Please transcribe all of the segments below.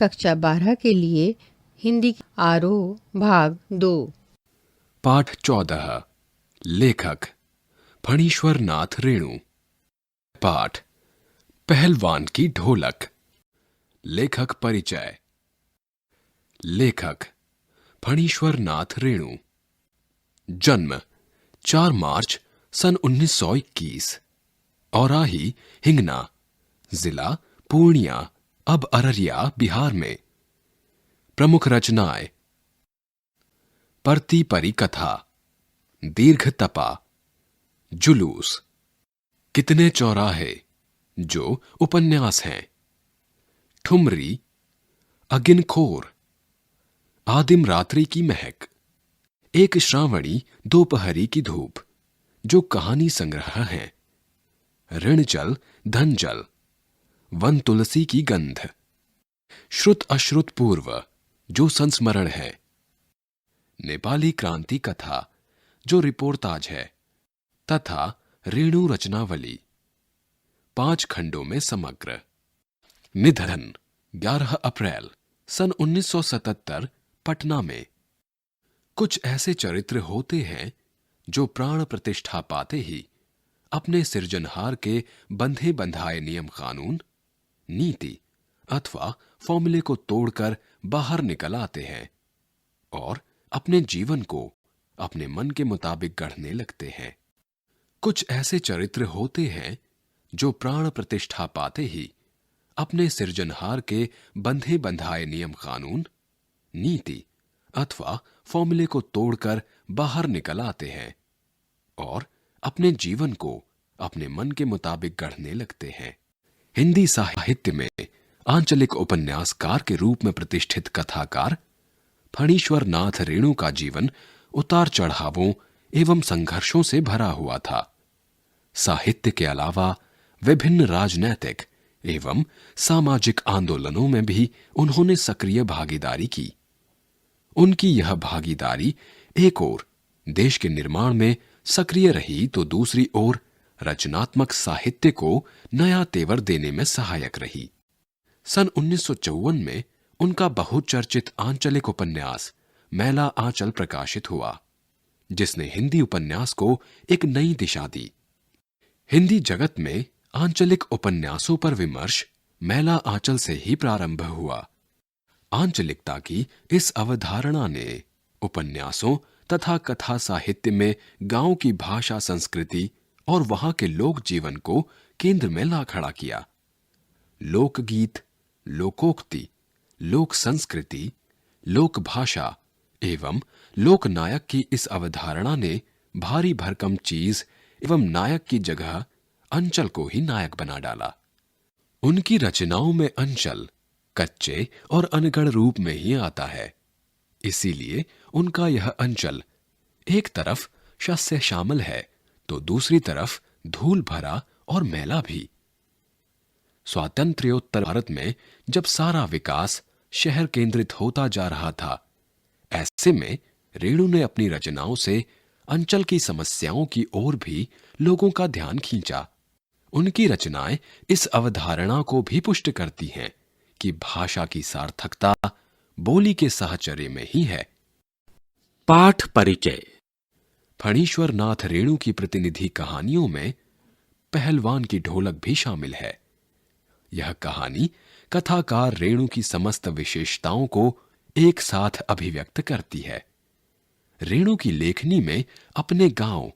कक्षा 12 के लिए हिंदी आरोह भाग 2। पाठ 14। लेखक फणीश्वर नाथ रेणु। पाठ पहलवान की ढोलक। लेखक परिचय। लेखक फणीश्वर नाथ रेणु। जन्म 4 मार्च सन 1921। औराही हिंगना, जिला पूर्णिया, अब अररिया, बिहार में। प्रमुख रचनाएं: परती परी कथा, दीर्घ तपा, जुलूस, कितने चौराहे, जो उपन्यास हैं, ठुमरी, अगिनखोर, आदिम रात्रि की महक, एक श्रावणी दोपहरी की धूप, जो कहानी संग्रह हैं, ऋण जल धन जल, वन तुलसी की गंध, श्रुत अश्रुत पूर्व, जो संस्मरण है, नेपाली क्रांति कथा, जो रिपोर्टाज है, तथा रेणु रचनावली, 5 खंडों में समग्र। निधन 11 अप्रैल सन 1977, पटना में। कुछ ऐसे चरित्र होते हैं जो प्राण प्रतिष्ठा पाते ही अपने सृजनहार के बंधे बंधाए नियम कानून, नीति अथवा फॉर्मूले को तोड़कर बाहर निकल आते हैं और अपने जीवन को अपने मन के मुताबिक गढ़ने लगते हैं। कुछ ऐसे चरित्र होते हैं जो प्राण प्रतिष्ठा पाते ही अपने सृजनहार के बंधे बंधाए नियम कानून, नीति अथवा फॉर्मूले को तोड़कर बाहर निकल आते हैं और अपने जीवन को अपने मन के मुताबिक गढ़ने लगते हैं। हिंदी साहित्य में आंचलिक उपन्यासकार के रूप में प्रतिष्ठित कथाकार फणीश्वर नाथ रेणु का जीवन उतार चढ़ावों एवं संघर्षों से भरा हुआ था। साहित्य के अलावा विभिन्न राजनैतिक एवं सामाजिक आंदोलनों में भी उन्होंने सक्रिय भागीदारी की। उनकी यह भागीदारी एक ओर देश के निर्माण में सक्रिय रही तो दूसरी ओर रचनात्मक साहित्य को नया तेवर देने में सहायक रही। सन 1954 में उनका बहुचर्चित आंचलिक उपन्यास मैला आंचल प्रकाशित हुआ, जिसने हिंदी उपन्यास को एक नई दिशा दी। हिंदी जगत में आंचलिक उपन्यासों पर विमर्श मैला आंचल से ही प्रारंभ हुआ। आंचलिकता की इस अवधारणा ने उपन्यासों तथा कथा साहित्य में गांव की भाषा संस्कृति और वहां के लोक जीवन को केंद्र में ला खड़ा किया। लोकगीत, लोकोक्ति, लोक संस्कृति, लोक भाषा एवं लोक नायक की इस अवधारणा ने भारी भरकम चीज एवं नायक की जगह अंचल को ही नायक बना डाला। उनकी रचनाओं में अंचल कच्चे और अनगढ़ रूप में ही आता है। इसीलिए उनका यह अंचल एक तरफ शस्य शामिल है तो दूसरी तरफ धूल भरा और मैला भी। स्वातंत्र्योत्तर भारत में जब सारा विकास शहर केंद्रित होता जा रहा था, ऐसे में रेणु ने अपनी रचनाओं से अंचल की समस्याओं की ओर भी लोगों का ध्यान खींचा। उनकी रचनाएं इस अवधारणा को भी पुष्ट करती हैं कि भाषा की सार्थकता बोली के साहचर्य में ही है। पाठ परिचय। फणीश्वर नाथ रेणु की प्रतिनिधि कहानियों में पहलवान की ढोलक भी शामिल है। यह कहानी कथाकार रेणु की समस्त विशेषताओं को एक साथ अभिव्यक्त करती है। रेणु की लेखनी में अपने गांव,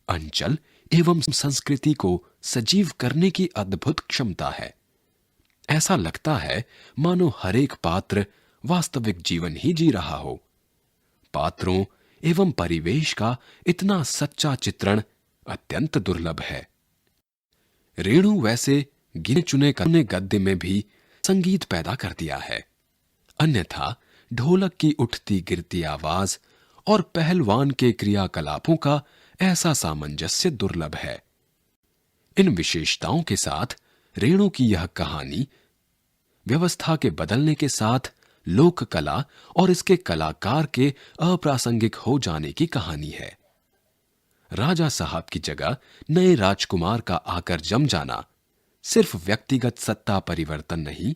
अंचल एवं संस्कृति को सजीव करने की अद्भुत क्षमता है। ऐसा लगता है मानो हर एक पात्र वास्तविक जीवन ही जी रहा हो। पात्रों एवं परिवेश का इतना सच्चा चित्रण अत्यंत दुर्लभ है। रेणु वैसे गिने चुने गद्य में भी संगीत पैदा कर दिया है, अन्यथा ढोलक की उठती गिरती आवाज और पहलवान के क्रियाकलापों का ऐसा सामंजस्य दुर्लभ है। इन विशेषताओं के साथ रेणु की यह कहानी व्यवस्था के बदलने के साथ लोक कला और इसके कलाकार के अप्रासंगिक हो जाने की कहानी है। राजा साहब की जगह नए राजकुमार का आकर जम जाना सिर्फ व्यक्तिगत सत्ता परिवर्तन नहीं,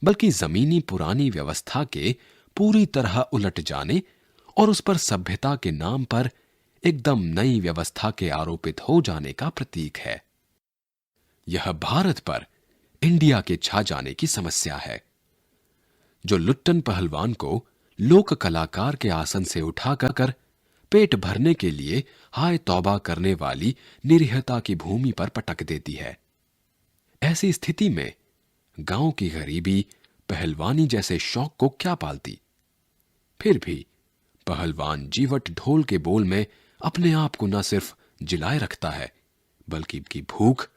बल्कि जमीनी पुरानी व्यवस्था के पूरी तरह उलट जाने और उस पर सभ्यता के नाम पर एकदम नई व्यवस्था के आरोपित हो जाने का प्रतीक है। यह भारत पर इंडिया के छा जाने की समस्या है, जो लुट्टन पहलवान को लोक कलाकार के आसन से उठाकर पेट भरने के लिए हाय तौबा करने वाली निरीहता की भूमि पर पटक देती है। ऐसी स्थिति में गांव की गरीबी पहलवानी जैसे शौक को क्या पालती। फिर भी पहलवान जीवट ढोल के बोल में अपने आप को न सिर्फ जिलाए रखता है, बल्कि की भूख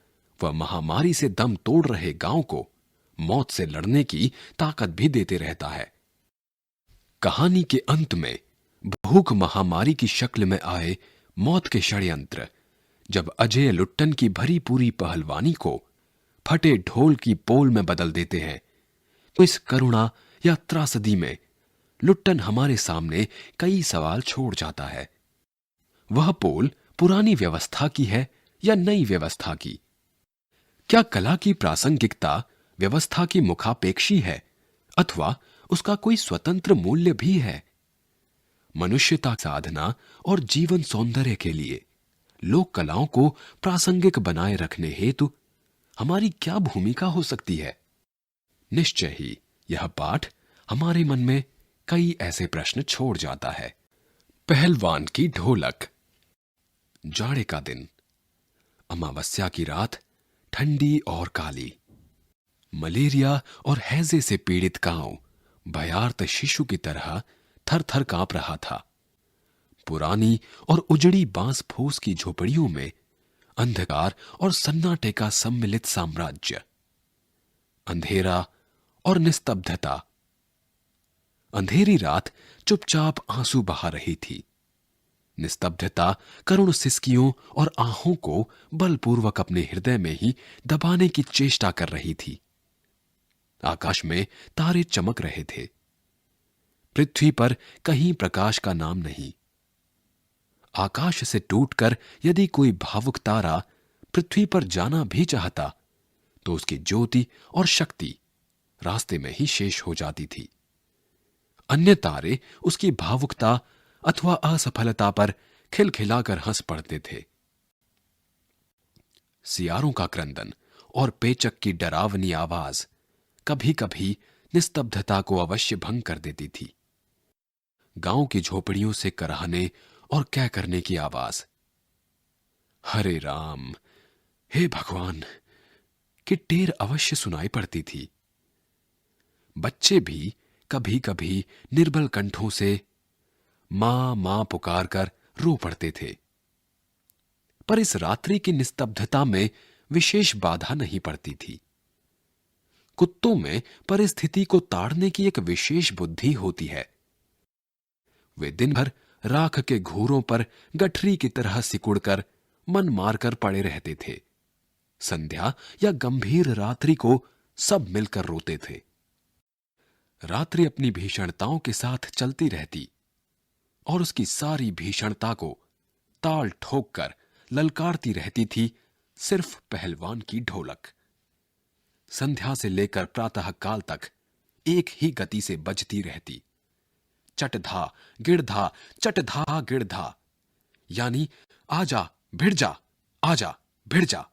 व महामारी से दम तोड़ रहे गांव को मौत से लड़ने की ताकत भी देते रहता है। कहानी के अंत में भूख महामारी की शक्ल में आए मौत के षड्यंत्र जब अजय लुट्टन की भरी पूरी पहलवानी को फटे ढोल की पोल में बदल देते हैं, तो इस करुणा या त्रासदी में लुट्टन हमारे सामने कई सवाल छोड़ जाता है। वह पोल पुरानी व्यवस्था की है या नई व्यवस्था की? क्या कला की प्रासंगिकता व्यवस्था की मुखापेक्षी है अथवा उसका कोई स्वतंत्र मूल्य भी है? मनुष्यता साधना और जीवन सौंदर्य के लिए लोक कलाओं को प्रासंगिक बनाए रखने हेतु हमारी क्या भूमिका हो सकती है? निश्चय ही यह पाठ हमारे मन में कई ऐसे प्रश्न छोड़ जाता है। पहलवान की ढोलक। जाड़े का दिन, अमावस्या की रात, ठंडी और काली। मलेरिया और हैजे से पीड़ित गांव भयार्त शिशु की तरह थर थर कांप रहा था। पुरानी और उजड़ी बांस फूस की झोपड़ियों में अंधकार और सन्नाटे का सम्मिलित साम्राज्य। अंधेरा और निस्तब्धता। अंधेरी रात चुपचाप आंसू बहा रही थी। निस्तब्धता करुण सिसकियों और आहों को बलपूर्वक अपने हृदय में ही दबाने की चेष्टा कर रही थी। आकाश में तारे चमक रहे थे। पृथ्वी पर कहीं प्रकाश का नाम नहीं। आकाश से टूटकर यदि कोई भावुक तारा पृथ्वी पर जाना भी चाहता, तो उसकी ज्योति और शक्ति रास्ते में ही शेष हो जाती थी। अन्य तारे उसकी भावुकता अथवा असफलता पर खिलखिलाकर हंस पड़ते थे। सियारों का क्रंदन और पेचक की डरावनी आवाज कभी कभी निस्तब्धता को अवश्य भंग कर देती थी। गांव की झोपड़ियों से कराहने और क्या करने की आवाज, हरे राम, हे भगवान, की टेर अवश्य सुनाई पड़ती थी। बच्चे भी कभी कभी निर्बल कंठों से मां मां पुकार कर रो पड़ते थे। पर इस रात्रि की निस्तब्धता में विशेष बाधा नहीं पड़ती थी। कुत्तों में परिस्थिति को ताड़ने की एक विशेष बुद्धि होती है। वे दिन भर राख के घूरों पर गठरी की तरह सिकुड़कर मन मारकर पड़े रहते थे। संध्या या गंभीर रात्रि को सब मिलकर रोते थे। रात्रि अपनी भीषणताओं के साथ चलती रहती और उसकी सारी भीषणता को ताल ठोक कर ललकारती रहती थी सिर्फ पहलवान की ढोलक। संध्या से लेकर प्रातः काल तक एक ही गति से बजती रहती, चटधा गिड़धा, चटधा गिड़धा, यानी आजा भिड़ जा, आजा भिड़ जा।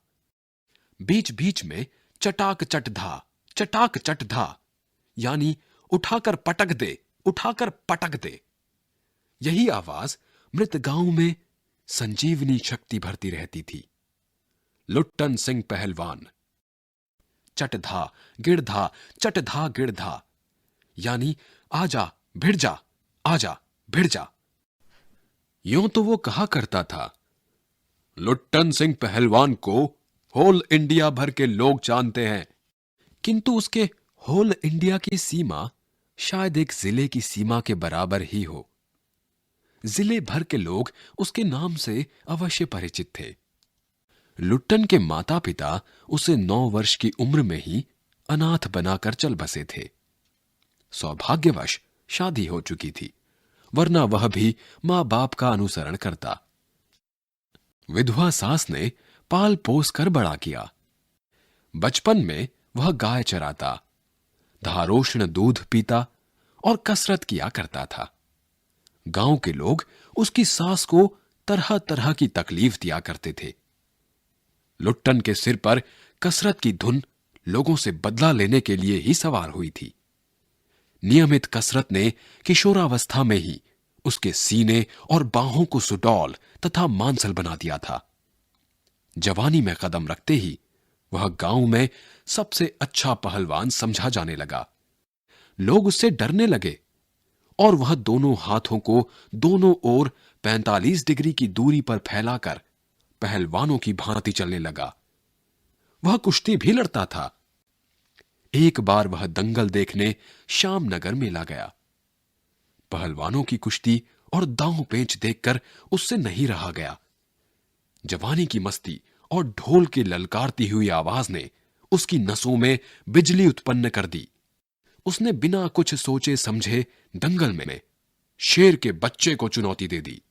बीच बीच में चटाक चटधा, चटाक चटधा, यानी उठाकर पटक दे, उठाकर पटक दे। यही आवाज मृत गांव में संजीवनी शक्ति भरती रहती थी। लुट्टन सिंह पहलवान। चटधा गिड़धा, चटधा गिड़धा, यानी आजा भिड़ जा, आजा भिड़ जा। यूं तो वो कहा करता था, लुट्टन सिंह पहलवान को होल इंडिया भर के लोग जानते हैं, किंतु उसके होल इंडिया की सीमा शायद एक जिले की सीमा के बराबर ही हो। जिले भर के लोग उसके नाम से अवश्य परिचित थे। लुट्टन के माता पिता उसे 9 वर्ष की उम्र में ही अनाथ बनाकर चल बसे थे। सौभाग्यवश शादी हो चुकी थी, वरना वह भी मां बाप का अनुसरण करता। विधवा सास ने पाल पोस कर बड़ा किया। बचपन में वह गाय चराता, धारोष्ण दूध पीता और कसरत किया करता था। गांव के लोग उसकी सास को तरह तरह की तकलीफ दिया करते थे। लुट्टन के सिर पर कसरत की धुन लोगों से बदला लेने के लिए ही सवार हुई थी। नियमित कसरत ने किशोरावस्था में ही उसके सीने और बाहों को सुडौल तथा मांसल बना दिया था। जवानी में कदम रखते ही वह गांव में सबसे अच्छा पहलवान समझा जाने लगा। लोग उससे डरने लगे और वह दोनों हाथों को दोनों ओर 45 डिग्री की दूरी पर फैलाकर पहलवानों की भांति चलने लगा। वह कुश्ती भी लड़ता था। एक बार वह दंगल देखने श्यामनगर मेला गया। पहलवानों की कुश्ती और दांव पेंच देखकर उससे नहीं रहा गया। जवानी की मस्ती और ढोल की ललकारती हुई आवाज ने उसकी नसों में बिजली उत्पन्न कर दी। उसने बिना कुछ सोचे समझे दंगल में शेर के बच्चे को चुनौती दे दी।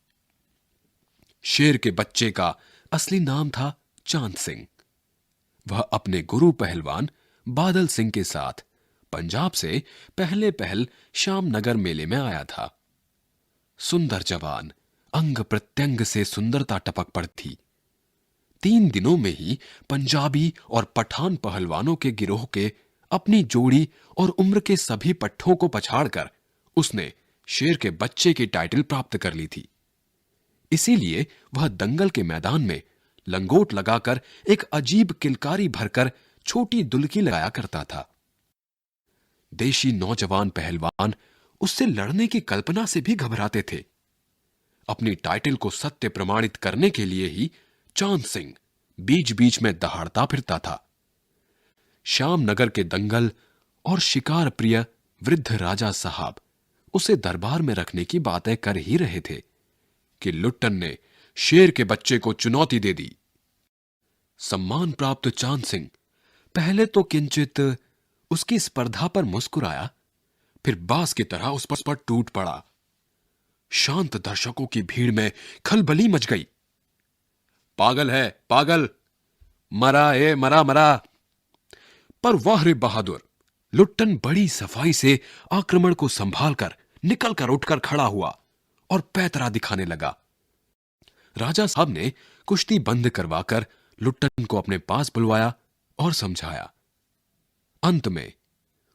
शेर के बच्चे का असली नाम था चांद सिंह। वह अपने गुरु पहलवान बादल सिंह के साथ पंजाब से पहले पहल श्यामनगर मेले में आया था। सुंदर जवान, अंग प्रत्यंग से सुंदरता टपक पड़ती। 3 दिनों में ही पंजाबी और पठान पहलवानों के गिरोह के अपनी जोड़ी और उम्र के सभी पट्ठों को पछाड़कर उसने शेर के बच्चे की टाइटल प्राप्त कर ली थी। इसीलिए वह दंगल के मैदान में लंगोट लगाकर एक अजीब किलकारी भरकर छोटी दुल्की लगाया करता था। देशी नौजवान पहलवान उससे लड़ने की कल्पना से भी घबराते थे। अपनी टाइटल को सत्य प्रमाणित करने के लिए ही चांद सिंह बीच बीच में दहाड़ता फिरता था। श्यामनगर के दंगल और शिकार प्रिय वृद्ध राजा साहब उसे दरबार में रखने की बातें कर ही रहे थे कि लुट्टन ने शेर के बच्चे को चुनौती दे दी। सम्मान प्राप्त चांद सिंह पहले तो किंचित उसकी स्पर्धा पर मुस्कुराया, फिर बांस की तरह उस पर टूट पड़ा। शांत दर्शकों की भीड़ में खलबली मच गई। पागल है, पागल, मरा ए मरा मरा। पर वाह रे बहादुर, लुट्टन बड़ी सफाई से आक्रमण को संभालकर निकलकर उठकर खड़ा हुआ और पैतरा दिखाने लगा। राजा साहब ने कुश्ती बंद करवाकर लुट्टन को अपने पास बुलवाया और समझाया। अंत में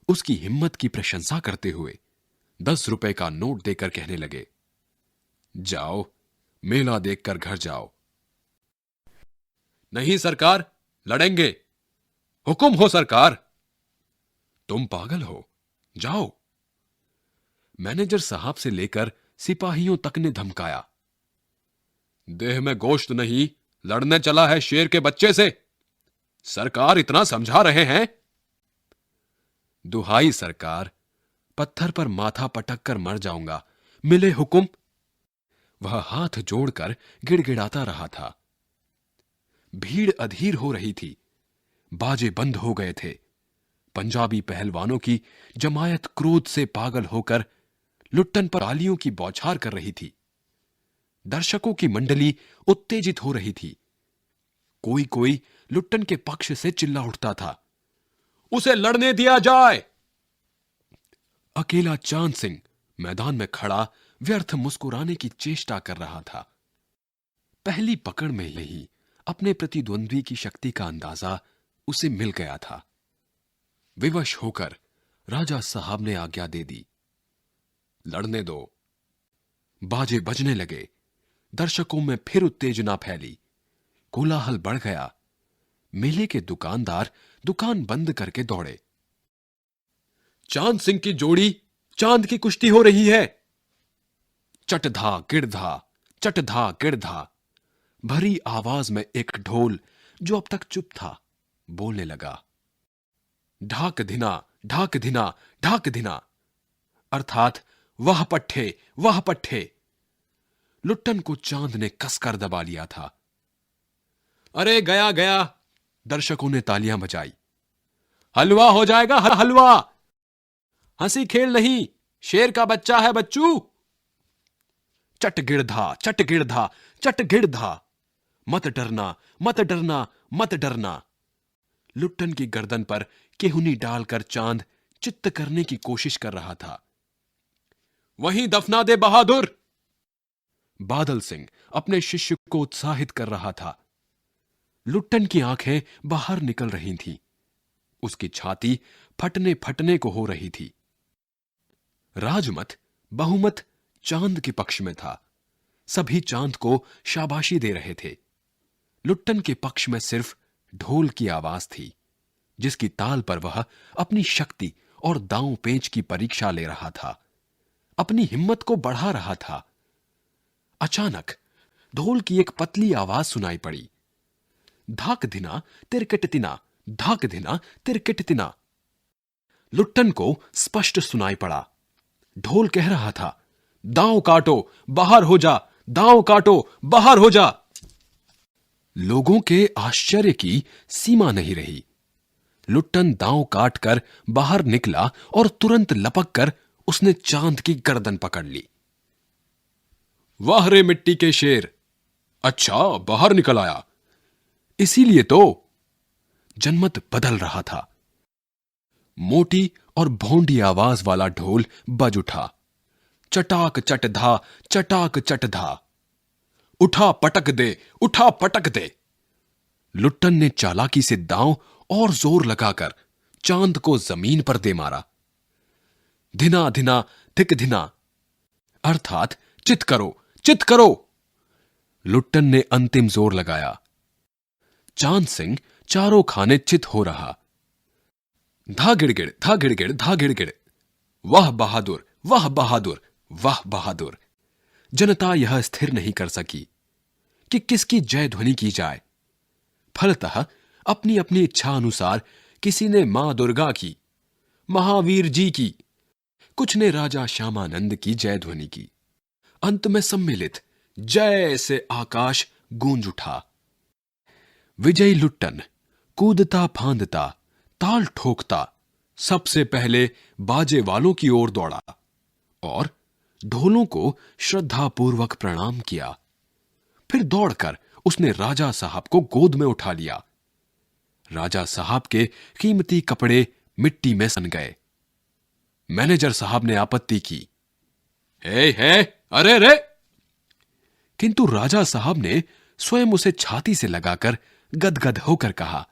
उसकी हिम्मत की प्रशंसा करते हुए 10 रुपए का नोट देकर कहने लगे, जाओ, मेला देखकर घर जाओ। नहीं सरकार, लड़ेंगे, हुक्म हो सरकार। तुम पागल हो, जाओ। मैनेजर साहब से लेकर सिपाहियों तक ने धमकाया। देह में गोश्त नहीं, लड़ने चला है शेर के बच्चे से। सरकार इतना समझा रहे हैं। दुहाई सरकार, पत्थर पर माथा पटक कर मर जाऊंगा, मिले हुक्म। वह हाथ जोड़कर गिड़गिड़ाता रहा था। भीड़ अधीर हो रही थी। बाजे बंद हो गए थे। पंजाबी पहलवानों की जमायत क्रोध से पागल होकर लुट्टन पर तालियों की बौछार कर रही थी। दर्शकों की मंडली उत्तेजित हो रही थी। कोई कोई लुट्टन के पक्ष से चिल्ला उठता था, उसे लड़ने दिया जाए। अकेला चांद सिंह मैदान में खड़ा व्यर्थ मुस्कुराने की चेष्टा कर रहा था। पहली पकड़ में ही अपने प्रतिद्वंद्वी की शक्ति का अंदाजा उसे मिल गया था। विवश होकर राजा साहब ने आज्ञा दे दी, लड़ने दो। बाजे बजने लगे। दर्शकों में फिर उत्तेजना फैली। कोलाहल बढ़ गया। मेले के दुकानदार दुकान बंद करके दौड़े। चांद सिंह की जोड़ी चांद की कुश्ती हो रही है। चटधा गिड़धा, चटधा गिड़धा। भरी आवाज में एक ढोल जो अब तक चुप था बोलने लगा, ढाक धिना, ढाक धिना, ढाक धिना, अर्थात वह पट्ठे, वह पट्ठे। लुट्टन को चांद ने कसकर दबा लिया था। अरे गया गया, दर्शकों ने तालियां बजाई। हलवा हो जाएगा, हलवा। हंसी खेल नहीं, शेर का बच्चा है बच्चू। चट गिड़धा, चट गिड़धा, चट गिड़धा। मत डरना, मत डरना, मत डरना। लुट्टन की गर्दन पर केहुनी डालकर चांद चित्त करने की कोशिश कर रहा था। वहीं दफना दे बहादुर! बादल सिंह अपने शिष्य को उत्साहित कर रहा था। लुट्टन की आंखें बाहर निकल रही थीं। उसकी छाती फटने फटने को हो रही थी। राजमत बहुमत चांद के पक्ष में था। सभी चांद को शाबाशी दे रहे थे। लुट्टन के पक्ष में सिर्फ ढोल की आवाज थी, जिसकी ताल पर वह अपनी शक्ति और दांव पेंच की परीक्षा ले रहा था, अपनी हिम्मत को बढ़ा रहा था। अचानक ढोल की एक पतली आवाज सुनाई पड़ी। धाक धिना तिरकट तिना, धाक धिना तिरकट तिना। लुट्टन को स्पष्ट सुनाई पड़ा। ढोल कह रहा था, दांव काटो, बाहर हो जा, दांव काटो, बाहर हो जा। लोगों के आश्चर्य की सीमा नहीं रही। लुट्टन दांव काटकर बाहर निकला और तुरंत लपक कर उसने चांद की गर्दन पकड़ ली। वाह रे मिट्टी के शेर! अच्छा, बाहर निकल आया। इसीलिए तो। जनमत बदल रहा था। मोटी और भोंडी आवाज वाला ढोल बज उठा। चटाक चट धा, चटाक चट धा। उठा पटक दे, उठा पटक दे। लुट्टन ने चालाकी से दांव और जोर लगाकर चांद को जमीन पर दे मारा। धिना धिना धिक धिना, अर्थात चित करो, चित करो। लुट्टन ने अंतिम जोर लगाया। चांद सिंह चारों खाने चित हो रहा। धा गिड़गिड़, धा गिड़गिड़, धा गिड़गिड़। वाह बहादुर, वाह बहादुर, वाह बहादुर। जनता यह स्थिर नहीं कर सकी कि किसकी जय ध्वनि की जाए। फलतः अपनी अपनी इच्छा अनुसार किसी ने मां दुर्गा की, महावीर जी की, कुछ ने राजा श्यामानंद की जय ध्वनि की। अंत में सम्मिलित जय से आकाश गूंज उठा। विजयी लुट्टन कूदता फांदता, ताल ठोकता सबसे पहले बाजे वालों की ओर दौड़ा और ढोलों को श्रद्धापूर्वक प्रणाम किया। फिर दौड़कर उसने राजा साहब को गोद में उठा लिया। राजा साहब के कीमती कपड़े मिट्टी में सन गए। मैनेजर साहब ने आपत्ति की, हे, अरे रे! किंतु राजा साहब ने स्वयं उसे छाती से लगाकर गदगद होकर कहा,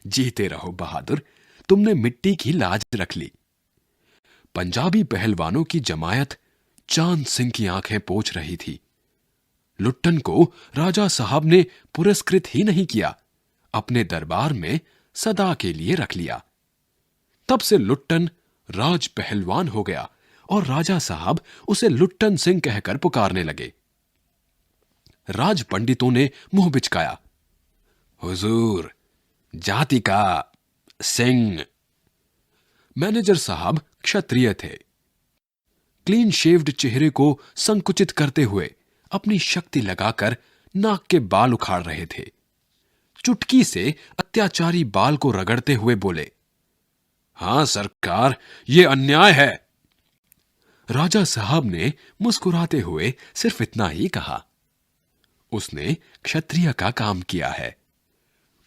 जीते रहो बहादुर, तुमने मिट्टी की लाज रख ली। पंजाबी पहलवानों की जमायत चांद सिंह की आंखें पोंछ रही थी। लुट्टन को राजा साहब ने पुरस्कृत ही नहीं किया, अपने दरबार में सदा के लिए रख लिया। तब से लुट्टन राज पहलवान हो गया और राजा साहब उसे लुट्टन सिंह कहकर पुकारने लगे। राज पंडितों ने मुंह बिचकाया, हुजूर, जाति का सिंह। मैनेजर साहब क्षत्रिय थे। क्लीन शेव्ड चेहरे को संकुचित करते हुए अपनी शक्ति लगाकर नाक के बाल उखाड़ रहे थे। चुटकी से अत्याचारी बाल को रगड़ते हुए बोले, हां सरकार, यह अन्याय है। राजा साहब ने मुस्कुराते हुए सिर्फ इतना ही कहा, उसने क्षत्रिय का काम किया है।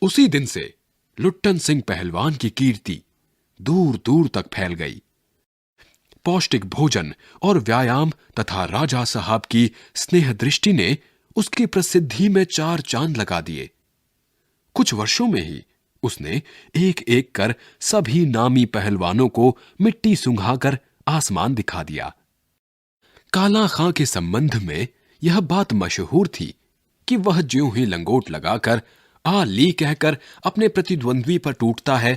उसी दिन से लुट्टन सिंह पहलवान की कीर्ति दूर दूर तक फैल गई। पौष्टिक भोजन और व्यायाम तथा राजा साहब की स्नेह दृष्टि ने उसकी प्रसिद्धि में 4 चांद लगा दिए। कुछ वर्षों में ही उसने एक एक कर सभी नामी पहलवानों को मिट्टी सुंघाकर आसमान दिखा दिया। काला खां के संबंध में यह बात मशहूर थी कि वह ज्यों ही लंगोट लगाकर आ ली कहकर अपने प्रतिद्वंद्वी पर टूटता है,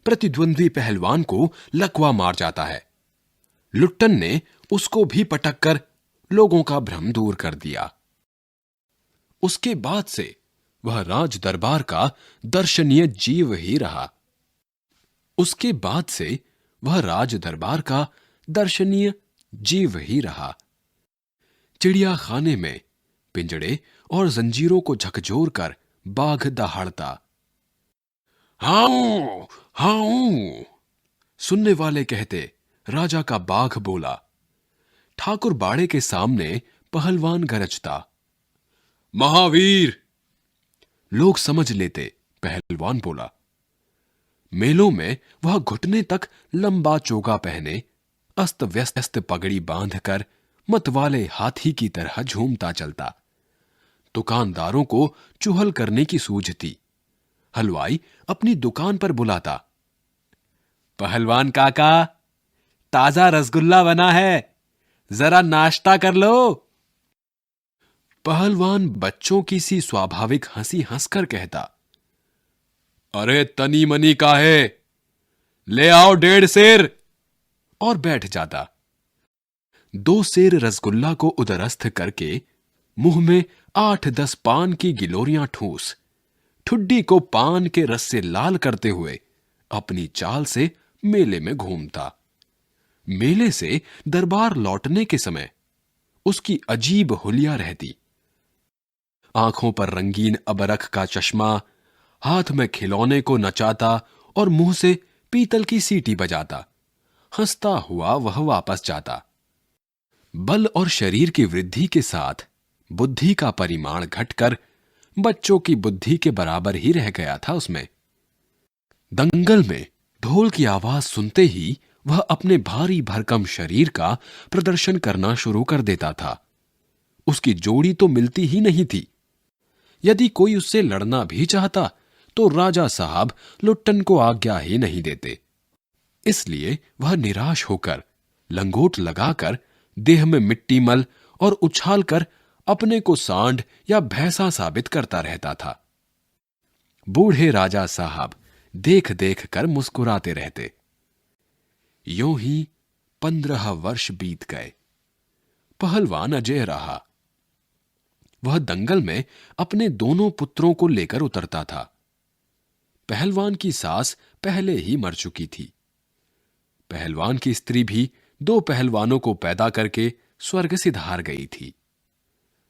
प्रतिद्वंद्वी पहलवान को लकवा मार जाता है। लुट्टन ने उसको भी पटक कर लोगों का भ्रम दूर कर दिया। उसके बाद से वह राज दरबार का दर्शनीय जीव ही रहा। उसके बाद से वह राज दरबार का दर्शनीय जीव ही रहा। चिड़िया खाने में पिंजड़े और जंजीरों को झकझोर कर बाघ दहाड़ता। हाऊ हाऊ सुनने वाले कहते, राजा का बाघ बोला। ठाकुर बाड़े के सामने पहलवान गरजता, महावीर। लोग समझ लेते पहलवान बोला। मेलों में वह घुटने तक लंबा चोगा पहने, अस्त व्यस्त पगड़ी बांधकर मतवाले हाथी की तरह झूमता चलता। दुकानदारों को चुहल करने की सूझ थी। हलवाई अपनी दुकान पर बुलाता, पहलवान काका, ताजा रसगुल्ला बना है, जरा नाश्ता कर लो। पहलवान बच्चों की सी स्वाभाविक हंसी हंसकर कहता, अरे तनी मनी काहे, ले आओ 1.5 सेर, और बैठ जाता। 2 सेर रसगुल्ला को उदरस्थ करके मुंह में 8-10 पान की गिलोरियां ठूस, ठुड्डी को पान के रस से लाल करते हुए अपनी चाल से मेले में घूमता। मेले से दरबार लौटने के समय उसकी अजीब हुलिया रहती। आंखों पर रंगीन अबरख का चश्मा, हाथ में खिलौने को नचाता और मुंह से पीतल की सीटी बजाता। हंसता हुआ वह वापस जाता। बल और शरीर की वृद्धि के साथ बुद्धि का परिमाण घटकर बच्चों की बुद्धि के बराबर ही रह गया था उसमें। दंगल में ढोल की आवाज सुनते ही वह अपने भारी भरकम शरीर का प्रदर्शन करना शुरू कर देता था। उसकी जोड़ी तो मिलती ही नहीं थी। यदि कोई उससे लड़ना भी चाहता तो राजा साहब लुट्टन को आज्ञा ही नहीं देते। इसलिए वह निराश होकर लंगोट लगाकर देह में मिट्टी मल और उछालकर अपने को सांड या भैंसा साबित करता रहता था। बूढ़े राजा साहब देख देख कर मुस्कुराते रहते। यूं ही 15 वर्ष बीत गए। पहलवान अजय रहा। वह दंगल में अपने दोनों पुत्रों को लेकर उतरता था। पहलवान की सास पहले ही मर चुकी थी। पहलवान की स्त्री भी 2 पहलवानों को पैदा करके स्वर्ग सिधार गई थी।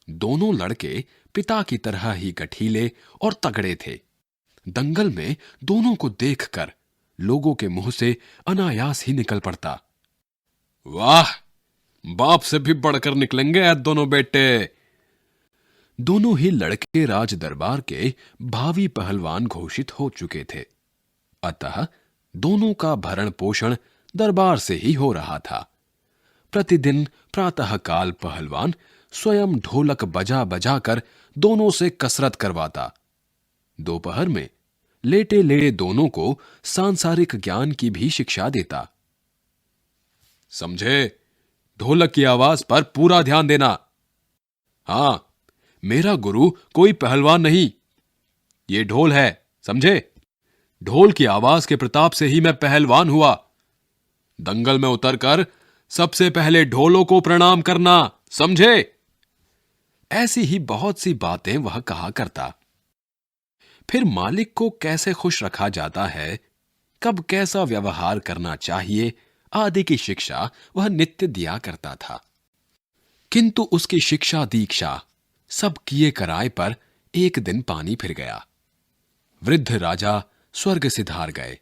दोनों लड़के पिता की तरह ही गठीले और तगड़े थे। दंगल में दोनों को देखकर लोगों के मुंह से अनायास ही निकल पड़ता, वाह, बाप से भी बढ़कर निकलेंगे दोनों बेटे। दोनों ही लड़के राज दरबार के भावी पहलवान घोषित हो चुके थे। अतः दोनों का भरण पोषण दरबार से ही हो रहा था। प्रतिदिन प्रातःकाल पहलवान स्वयं ढोलक बजा बजा कर दोनों से कसरत करवाता। दोपहर में लेटे लेटे दोनों को सांसारिक ज्ञान की भी शिक्षा देता। समझे, ढोलक की आवाज पर पूरा ध्यान देना। हां, मेरा गुरु कोई पहलवान नहीं, ये ढोल है, समझे। ढोल की आवाज के प्रताप से ही मैं पहलवान हुआ। दंगल में उतरकर सबसे पहले ढोलों को प्रणाम करना, समझे। ऐसी ही बहुत सी बातें वह कहा करता। फिर मालिक को कैसे खुश रखा जाता है, कब कैसा व्यवहार करना चाहिए आदि की शिक्षा वह नित्य दिया करता था। किंतु उसकी शिक्षा दीक्षा सब किए कराए पर एक दिन पानी फिर गया। वृद्ध राजा स्वर्ग सिधार गए।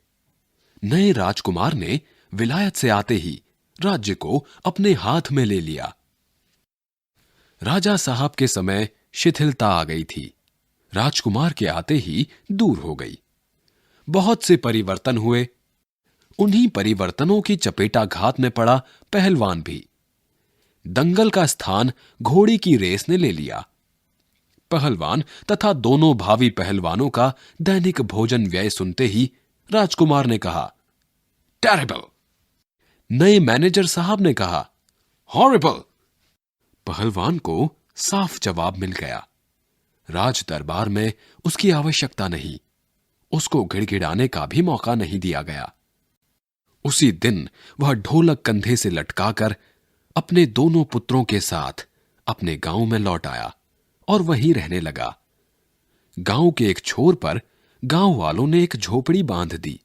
नए राजकुमार ने विलायत से आते ही राज्य को अपने हाथ में ले लिया। राजा साहब के समय शिथिलता आ गई थी। राजकुमार के आते ही दूर हो गई। बहुत से परिवर्तन हुए। उन्हीं परिवर्तनों की चपेटाघात में पड़ा पहलवान भी। दंगल का स्थान घोड़ी की रेस ने ले लिया। पहलवान तथा दोनों भावी पहलवानों का दैनिक भोजन व्यय सुनते ही राजकुमार ने कहा, टेरिबल। नए मैनेजर साहब ने कहा, हॉरिबल। पहलवान को साफ जवाब मिल गया। राज दरबार में उसकी आवश्यकता नहीं। उसको गिड़गिड़ाने का भी मौका नहीं दिया गया। उसी दिन वह ढोलक कंधे से लटकाकर अपने दोनों पुत्रों के साथ अपने गांव में लौट आया और वहीं रहने लगा। गांव के एक छोर पर गांव वालों ने एक झोपड़ी बांध दी।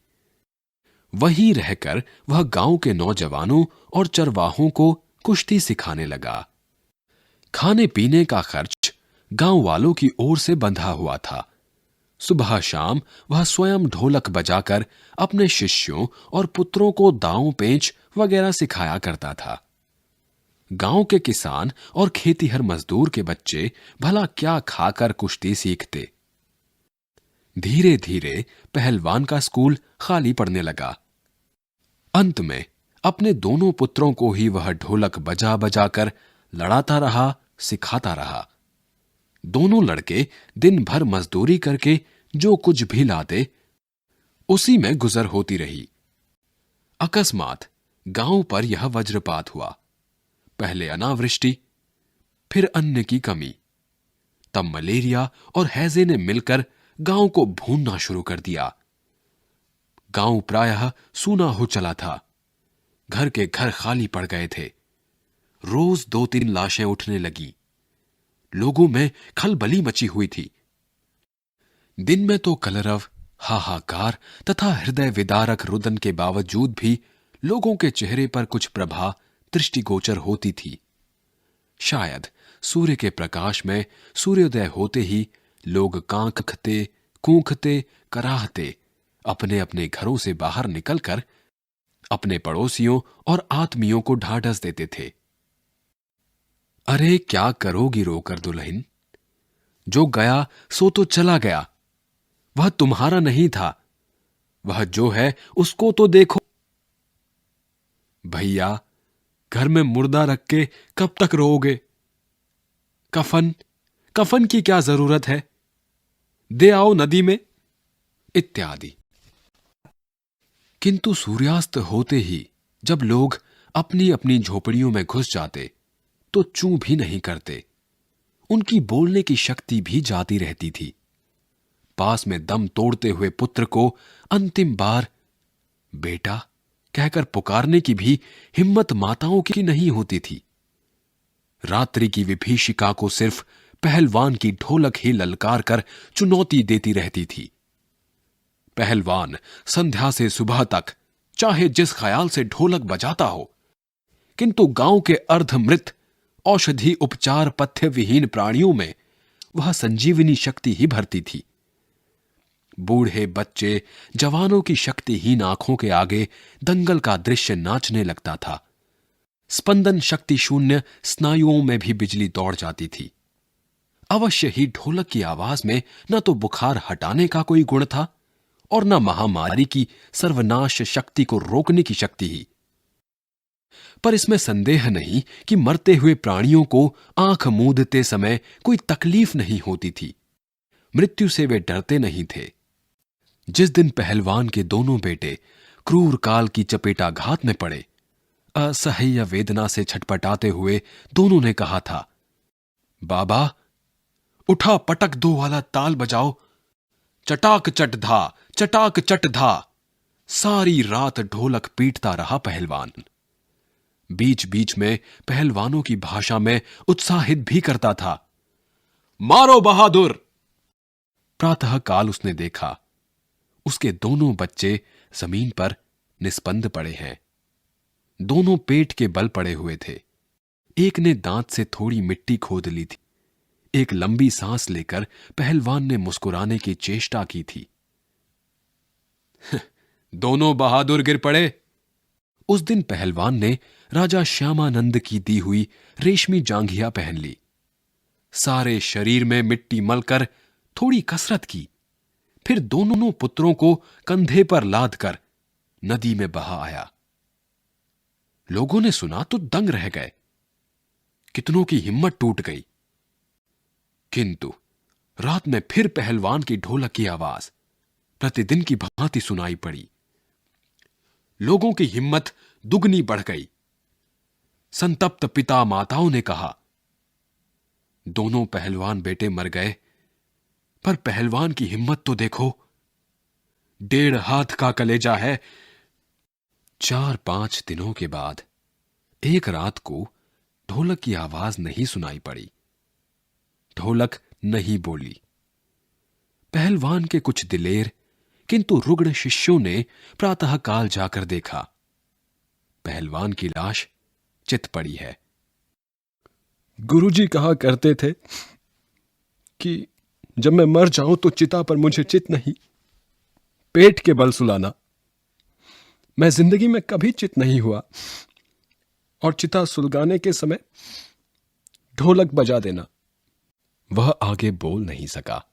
वहीं रहकर वह गांव के नौजवानों और चरवाहों को कुश्ती सिखाने लगा। खाने पीने का खर्च गांव वालों की ओर से बंधा हुआ था। सुबह शाम वह स्वयं ढोलक बजाकर अपने शिष्यों और पुत्रों को दांव पेंच वगैरह सिखाया करता था। गांव के किसान और खेतीहर मजदूर के बच्चे भला क्या खाकर कुश्ती सीखते। धीरे धीरे पहलवान का स्कूल खाली पड़ने लगा। अंत में अपने दोनों पुत्रों को ही वह ढोलक बजा बजा कर लड़ाता रहा, सिखाता रहा। दोनों लड़के दिन भर मजदूरी करके जो कुछ भी लाते, उसी में गुजर होती रही। अकस्मात गांव पर यह वज्रपात हुआ। पहले अनावृष्टि, फिर अन्न की कमी, तब मलेरिया और हैजे ने मिलकर गांव को भूनना शुरू कर दिया। गांव प्रायः सूना हो चला था। घर के घर खाली पड़ गए थे। रोज 2-3 लाशें उठने लगी। लोगों में खलबली मची हुई थी। दिन में तो कलरव, हाहाकार तथा हृदय विदारक रुदन के बावजूद भी लोगों के चेहरे पर कुछ प्रभा दृष्टिगोचर होती थी। शायद सूर्य के प्रकाश में सूर्योदय होते ही लोग कांखते, कूंखते, कराहते अपने अपने घरों से बाहर निकलकर अपने पड़ोसियों और आत्मियों को ढाढ़स देते थे। अरे क्या करोगी रोकर दुल्हन, जो गया सो तो चला गया, वह तुम्हारा नहीं था, वह जो है उसको तो देखो। भैया, घर में मुर्दा रख के कब तक रोओगे? कफन की क्या जरूरत है? दे आओ नदी में, इत्यादि। किंतु सूर्यास्त होते ही जब लोग अपनी अपनी झोपड़ियों में घुस जाते तो चूं भी नहीं करते। उनकी बोलने की शक्ति भी जाती रहती थी। पास में दम तोड़ते हुए पुत्र को अंतिम बार बेटा कहकर पुकारने की भी हिम्मत माताओं की नहीं होती थी। रात्रि की विभीषिका को सिर्फ पहलवान की ढोलक ही ललकार कर चुनौती देती रहती थी। पहलवान संध्या से सुबह तक चाहे जिस ख्याल से ढोलक बजाता हो, किंतु गांव के अर्धमृत औषधि उपचार पथ्य विहीन प्राणियों में वह संजीवनी शक्ति ही भरती थी। बूढ़े, बच्चे, जवानों की शक्तिहीन आंखों के आगे दंगल का दृश्य नाचने लगता था। स्पंदन शक्ति शून्य स्नायुओं में भी बिजली दौड़ जाती थी। अवश्य ही ढोलक की आवाज में न तो बुखार हटाने का कोई गुण था और न महामारी की सर्वनाश शक्ति को रोकने की शक्ति ही। पर इसमें संदेह नहीं कि मरते हुए प्राणियों को आंख मूंदते समय कोई तकलीफ नहीं होती थी। मृत्यु से वे डरते नहीं थे। जिस दिन पहलवान के दोनों बेटे क्रूर काल की चपेटाघात में पड़े, असह्य वेदना से छटपटाते हुए दोनों ने कहा था, बाबा, उठा पटक दो वाला ताल बजाओ, चटाक चट धा, चटाक चट धा। सारी रात ढोलक पीटता रहा पहलवान। बीच बीच में पहलवानों की भाषा में उत्साहित भी करता था, मारो बहादुर। प्रातः काल उसने देखा, उसके दोनों बच्चे जमीन पर निस्पंद पड़े हैं। दोनों पेट के बल पड़े हुए थे। एक ने दांत से थोड़ी मिट्टी खोद ली थी। एक लंबी सांस लेकर पहलवान ने मुस्कुराने की चेष्टा की थी। दोनों बहादुर गिर पड़े। उस दिन पहलवान ने राजा श्यामानंद की दी हुई रेशमी जांघिया पहन ली। सारे शरीर में मिट्टी मलकर थोड़ी कसरत की, फिर दोनों पुत्रों को कंधे पर लाद कर नदी में बहा आया। लोगों ने सुना तो दंग रह गए। कितनों की हिम्मत टूट गई। किंतु रात में फिर पहलवान की ढोलक की आवाज प्रतिदिन की भांति सुनाई पड़ी। लोगों की हिम्मत दुगनी बढ़ गई। संतप्त पिता माताओं ने कहा, दोनों पहलवान बेटे मर गए, पर पहलवान की हिम्मत तो देखो, 1.5 हाथ का कलेजा है। 4-5 दिनों के बाद एक रात को ढोलक की आवाज नहीं सुनाई पड़ी। ढोलक नहीं बोली। पहलवान के कुछ दिलेर किंतु रुग्ण शिष्यों ने प्रातःकाल जाकर देखा, पहलवान की लाश चित पड़ी है। गुरुजी कहा करते थे कि जब मैं मर जाऊं तो चिता पर मुझे चित नहीं, पेट के बल सुलाना। मैं जिंदगी में कभी चित नहीं हुआ और चिता सुलगाने के समय ढोलक बजा देना। वह आगे बोल नहीं सका।